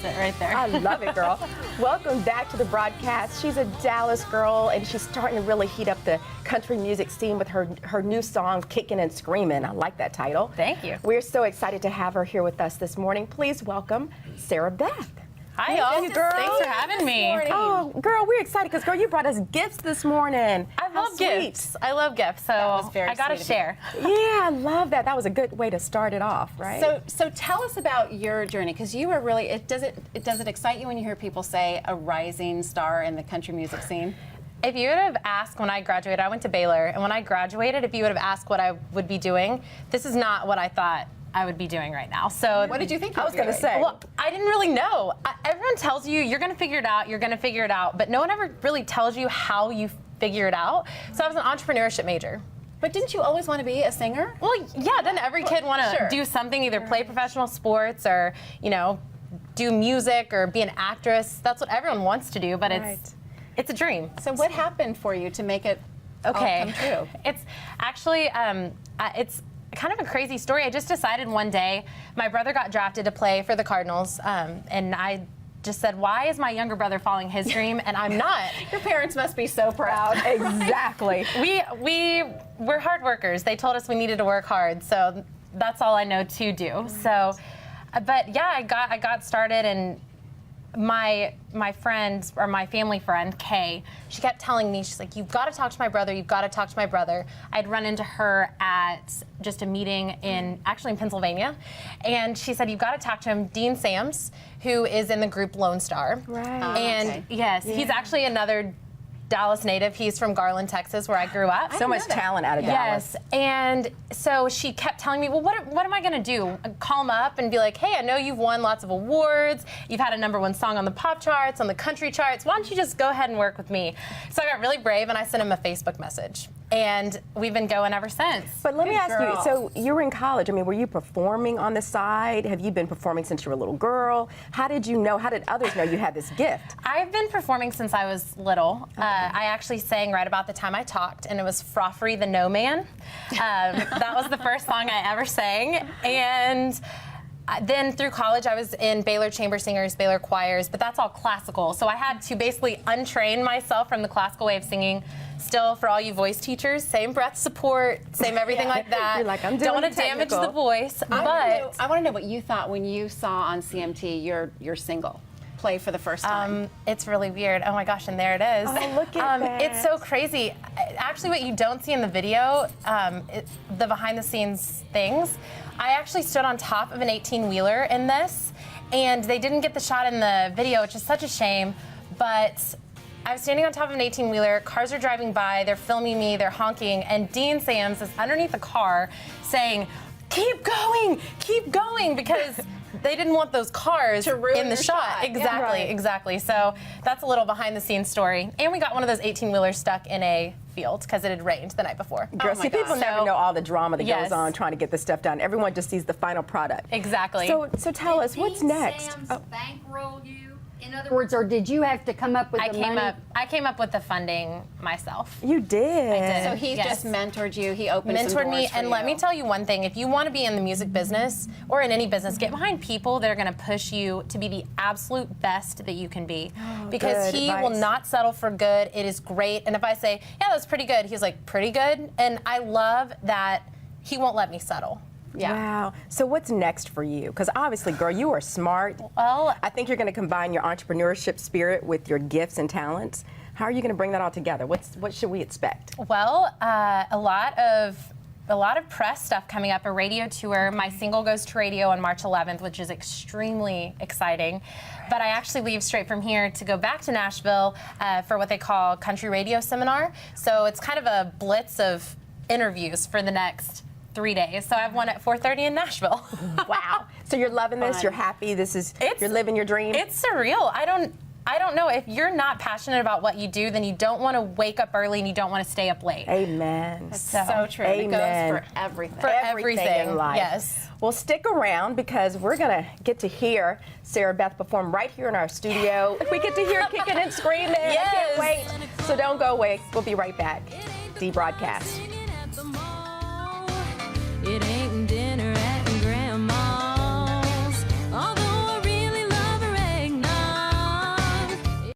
That's it right there. I love it, girl. Welcome back to the broadcast. She's a Dallas girl, and she's starting to really heat up the country music scene with her new song, Kickin' and Screamin'. I like that title. Thank you. We're so excited to have her here with us this morning. Please welcome SaraBeth. Hi, y'all. girl. Thanks for having me. Oh, girl, we're excited because, girl, you brought us gifts this morning. I love gifts. I love gifts, so I got to share. Yeah, I love that. That was a good way to start it off, right? So tell us about your journey, because you were really, does it excite you when you hear people say a rising star in the country music scene? If you would have asked when I graduated, I went to Baylor, and when I graduated, if you would have asked what I would be doing, this is not what I thought I would be doing right now. So what did you think? I was going to say. Well, I didn't really know. Everyone tells you you're going to figure it out, you're going to figure it out, but no one ever really tells you how you figure it out. So I was an entrepreneurship major. But didn't you always want to be a singer? Well, yeah, doesn't every kid want to do something, either play professional sports or, you know, do music or be an actress? That's what everyone wants to do, but it's a dream. So what happened for you to make it all come true? It's actually, it's kind of a crazy story. I just decided one day, my brother got drafted to play for the Cardinals, and I just said, why is my younger brother following his dream and I'm not? Your parents must be so proud. Exactly. We're hard workers. They told us we needed to work hard, so that's all I know to do. Right. So, but yeah, I got started, and my friend, or my family friend, Kay, she kept telling me, she's like, you've got to talk to my brother, you've got to talk to my brother. I'd run into her at just a meeting actually in Pennsylvania, and she said, you've got to talk to him, Dean Sams, who is in the group Lone Star. Right. And yes, he's actually another Dallas native. He's from Garland, Texas, where I grew up. So much talent out of Dallas. Yes, and so she kept telling me, well, what am I going to do? Call him up and be like, hey, I know you've won lots of awards. You've had a #1 song on the pop charts, on the country charts. Why don't you just go ahead and work with me? So I got really brave, and I sent him a Facebook message. And we've been going ever since. But let me ask you, so you were in college. I mean, were you performing on the side? Have you been performing since you were a little girl? How did you know, how did others know you had this gift? I've been performing since I was little. I actually sang right about the time I talked, and it was Froffery the No Man. That was the first song I ever sang. And then through college, I was in Baylor Chamber Singers, Baylor Choirs, but that's all classical. So I had to basically untrain myself from the classical way of singing. Still, for all you voice teachers, same breath support, same everything like that. You're like, I'm doing Don't want to damage the voice, I want to know what you thought when you saw on CMT your single play for the first time. It's really weird. Oh my gosh, and there it is. Oh, look at that. It's so crazy. Actually, what you don't see in the video, the behind-the-scenes things, I actually stood on top of an 18-wheeler in this, and they didn't get the shot in the video, which is such a shame, but I was standing on top of an 18-wheeler, cars are driving by, they're filming me, they're honking, and Dean Sams is underneath the car saying, keep going, because they didn't want those cars to ruin in the shot. Exactly, exactly. So that's a little behind-the-scenes story. And we got one of those 18-wheelers stuck in a field because it had rained the night before. Girl, see, people never know all the drama that goes on trying to get this stuff done. Everyone just sees the final product. Exactly. So tell us, what's next? Sams bankroll you? In other words, or did you have to come up with the money? I came up with the funding myself. You did. I did. So he just mentored you. He opened some doors me, for and you. let me tell you one thing: if you want to be in the music business or in any business, get behind people that are going to push you to be the absolute best that you can be. Because he will not settle for good. It is great. And if I say, yeah, that's pretty good, he's like, pretty good. And I love that he won't let me settle. Yeah. Wow. So what's next for you? Because obviously, girl, you are smart. Well, I think you're going to combine your entrepreneurship spirit with your gifts and talents. How are you going to bring that all together? What should we expect? Well, a lot of press stuff coming up, a radio tour. My single goes to radio on March 11th, which is extremely exciting. But I actually leave straight from here to go back to Nashville for what they call Country Radio Seminar. So it's kind of a blitz of interviews for the next 3 days. So I have one at 4:30 in Nashville. Wow. So you're loving this, you're happy, you're living your dream? It's surreal. I don't know. If you're not passionate about what you do, then you don't want to wake up early and you don't want to stay up late. Amen. That's so true. Amen. It goes for everything. For everything in life. Yes. Well, stick around because we're going to get to hear SaraBeth perform right here in our studio. We get to hear Kickin' and Screamin'. Yes. I can't wait. So don't go away. We'll be right back. D-Broadcast. It ain't